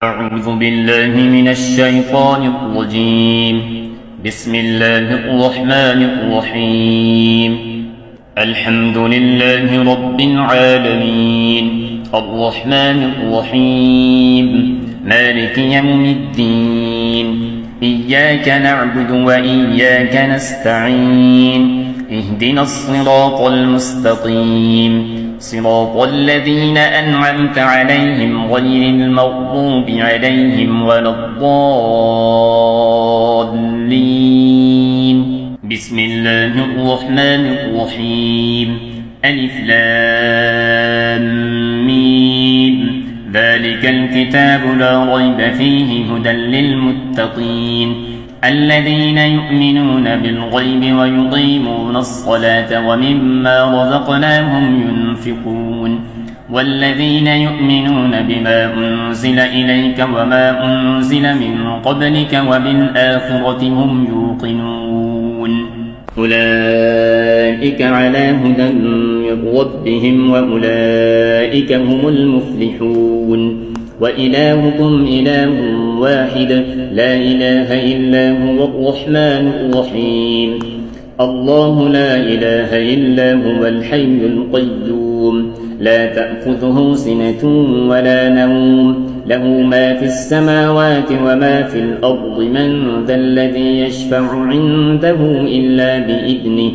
أعوذ بالله من الشيطان الرجيم. بسم الله الرحمن الرحيم. الحمد لله رب العالمين الرحمن الرحيم مالك يوم الدين. إياك نعبد وإياك نستعين. اهدنا الصراط المستقيم صراط الذين أنعمت عليهم غير المغضوب عليهم ولا الضالين. بسم الله الرحمن الرحيم. ألف لام ميم. ذلك الكتاب لا ريب فيه هدى للمتقين الذين يؤمنون بالغيب ويقيمون الصلاة ومما رزقناهم ينفقون والذين يؤمنون بما أنزل إليك وما أنزل من قبلك وبالآخرة هم يوقنون أولئك على هدى من ربهم وأولئك هم المفلحون. وإلهكم إله واحد لا إله إلا هو الرحمن الرحيم. الله لا إله إلا هو الحي القيوم لا تأخذه سنة ولا نوم له ما في السماوات وما في الأرض من ذا الذي يشفع عنده إلا بإذنه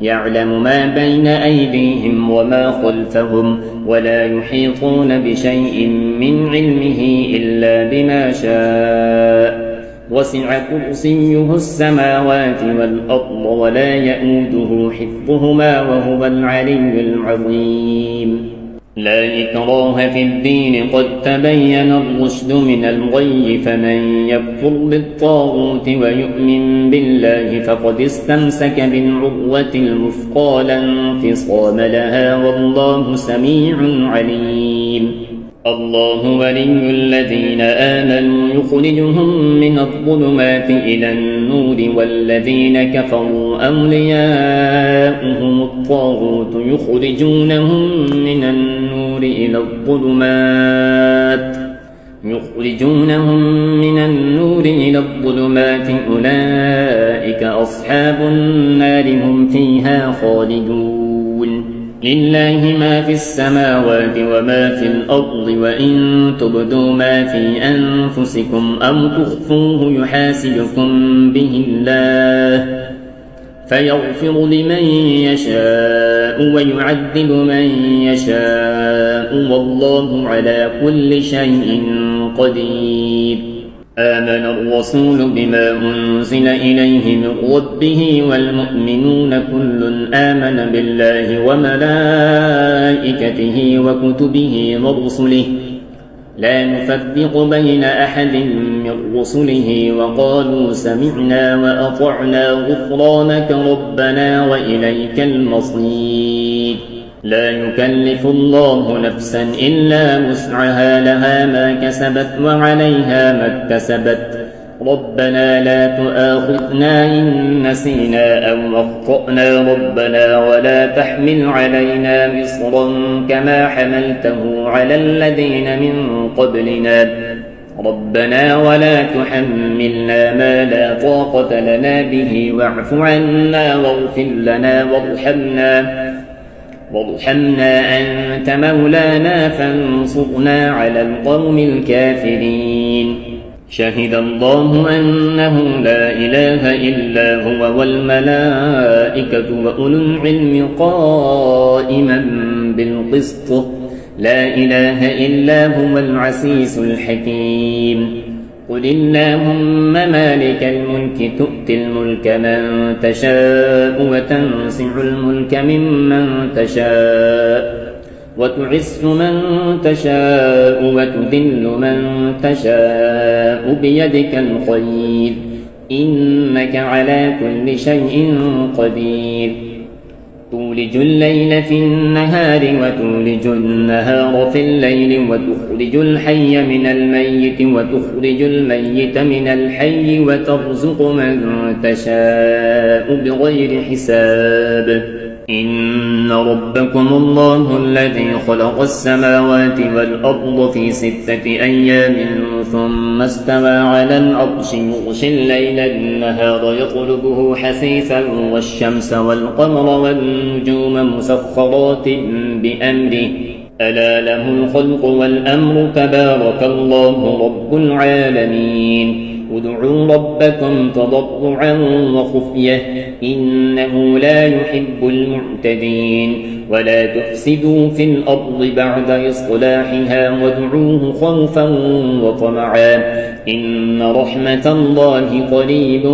يعلم ما بين أيديهم وما خلفهم ولا يحيطون بشيء من علمه إلا بما شاء وسع كرسيه السماوات والأرض ولا يئوده حفظهما وهو العلي العظيم. لا إكراه في الدين قد تبين الرشد من الغي فمن يكفر بالطاغوت ويؤمن بالله فقد استمسك بالعروة الوثقى لا انفصام لها والله سميع عليم. الله ولي الذين آمنوا يخرجهم من الظلمات إلى النور والذين كفروا أولياؤهم الطاغوت يخرجونهم من النور إلى الظلمات أولئك أصحاب النار هم فيها خالدون. لله ما في السماوات وما في الأرض وإن تبدوا ما في أنفسكم أو تخفوه يحاسبكم به الله فيغفر لمن يشاء ويعذب من يشاء والله على كل شيء قدير. آمن الرسول بما أنزل إليه من ربه والمؤمنون كل آمن بالله وملائكته وكتبه ورسله لا نفرق بين أحد من رسله وقالوا سمعنا وأطعنا غفرانك ربنا وإليك المصير. لا يكلف الله نفسا إلا وسعها لها ما كسبت وعليها ما اكتسبت ربنا لا تؤاخذنا إن نسينا أو أخطأنا ربنا ولا تحمل علينا مصرا كما حملته على الذين من قبلنا ربنا ولا تحملنا ما لا طاقة لنا به واعف عنا واغفر لنا وارحمنا أنت مولانا فانصرنا على القوم الكافرين. شهد الله أنه لا إله إلا هو والملائكة وأولو العلم قائما بالقسط لا إله إلا هو العزيز الحكيم. قل اللهم مالك الملك تؤتي الملك من تشاء وتنزع الملك ممن تشاء وتعز من تشاء وتذل من تشاء بيدك الخير إنك على كل شيء قدير. تولج الليل في النهار وتولج النهار في الليل وتخرج الحي من الميت وتخرج الميت من الحي وترزق من تشاء بغير حساب. إن ربكم الله الذي خلق السماوات والأرض في 6 أيام ثم استوى على العرش يغشي الليل النهار يطلبه حثيثا والشمس والقمر والنجوم مسخرات بأمره ألا له الخلق والأمر تبارك الله رب العالمين ادعوا ربكم تضرعا وخفية إنه لا يحب المعتدين ولا تفسدوا في الأرض بعد إصلاحها وادعوه خوفا وطمعا إن رحمة الله قريب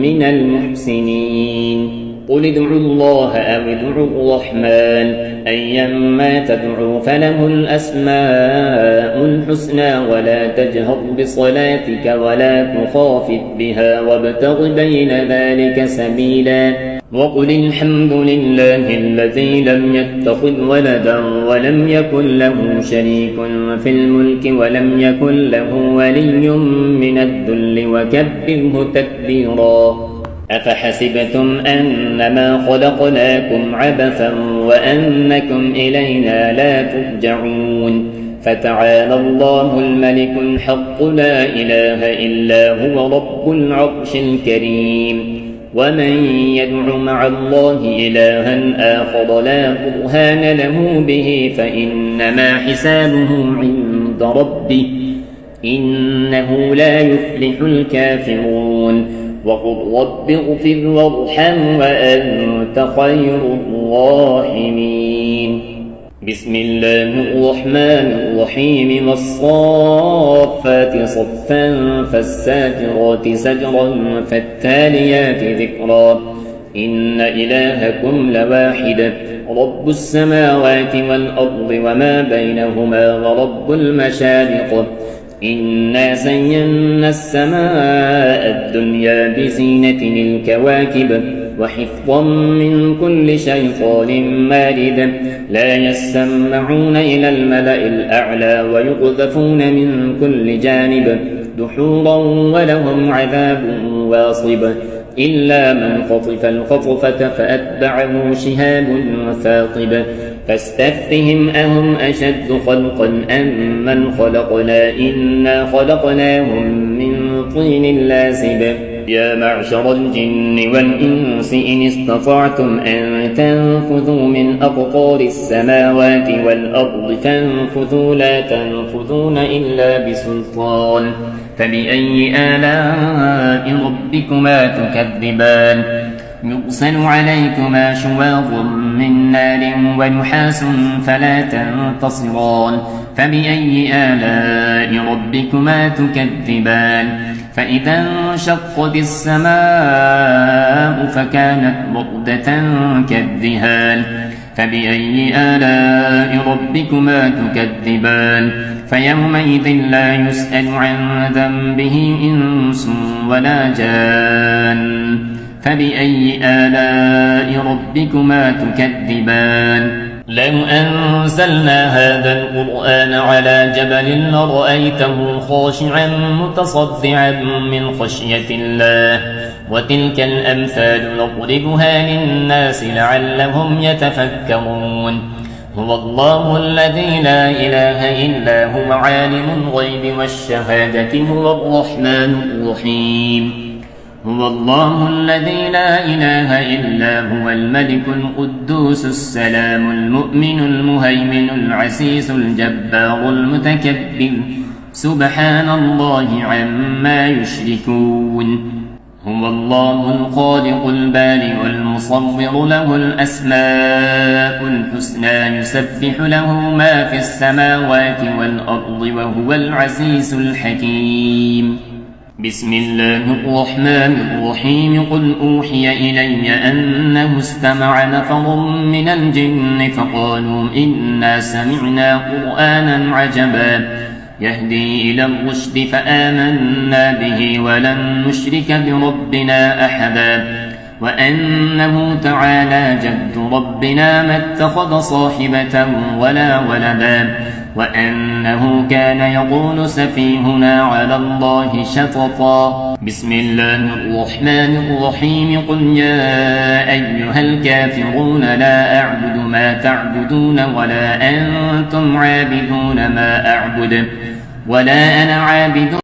من المحسنين قل ادعوا الله أو ادعوا الرحمن أيما تدعوا فله الأسماء الحسنى ولا تجهر بصلاتك ولا تخافت بها وابتغ بين ذلك سبيلا وقل الحمد لله الذي لم يتخذ ولدا ولم يكن له شريك في الملك ولم يكن له ولي من الذل وكبره تكبيرا أفحسبتم أنما خلقناكم عبثا وأنكم إلينا لا ترجعون فتعالى الله الملك الحق لا إله إلا هو رب العرش الكريم ومن يدع مع الله إلها آخر لا برهان له به فإنما حسابه عند ربه إنه لا يفلح الكافرون وقل رب اغفر وارحم وأنت خير الراحمين بسم الله الرحمن الرحيم والصافات صفا فالساجرات سجرا فالتاليات ذكرا إن إلهكم لواحد رب السماوات والأرض وما بينهما ورب المشارق إنا زينا السماء الدنيا بزينة الكواكب وحفظا من كل شيطان مارد لا يسمعون إلى الملأ الأعلى ويقذفون من كل جانب دحورا ولهم عذاب واصب إلا من خطف الخطفة فأتبعه شهاب ثاقب فاستفتهم أهم أشد خلقا أم من خلقنا إنا خلقناهم من طين لازب يا معشر الجن والإنس إن استطعتم أن تنفذوا من أقطار السماوات والأرض فانفذوا لا تنفذون إلا بسلطان فبأي آلاء ربكما تكذبان يرسل عليكما شواظ من نار ونحاس فلا تنتصران فبأي آلاء ربكما تكذبان فإذا انشقت السماء فكانت وردة كالدهان فبأي آلاء ربكما تكذبان فيومئذ لا يسأل عن ذنبه إنس ولا جان فبأي آلاء ربكما تكذبان لو أنزلنا هذا القرآن على جبل لرأيته خاشعا متصدعا من خشية الله وتلك الأمثال نضربها للناس لعلهم يتفكرون هو الله الذي لا إله إلا هو عالم الغيب والشهادة هو الرحمن الرحيم هو الله الذي لا إله إلا هو الملك القدوس السلام المؤمن المهيمن العزيز الجبار المتكبر سبحان الله عما يشركون هو الله الخالق البارئ المصور له الأسماء الحسنى يسبح له ما في السماوات والأرض وهو العزيز الحكيم بسم الله الرحمن الرحيم قل أوحي إلي أنه استمع نفر من الجن فقالوا إنا سمعنا قرآنا عجبا يهدي إلى الرشد فآمنا به ولن نشرك بربنا أحدا وأنه تعالى جد ربنا ما اتخذ صاحبة ولا ولدا وأنه كان يقول سفيهنا على الله شططا. بسم الله الرحمن الرحيم. قل يا أيها الكافرون لا أعبد ما تعبدون ولا أنتم عابدون ما أعبد ولا أنا عابد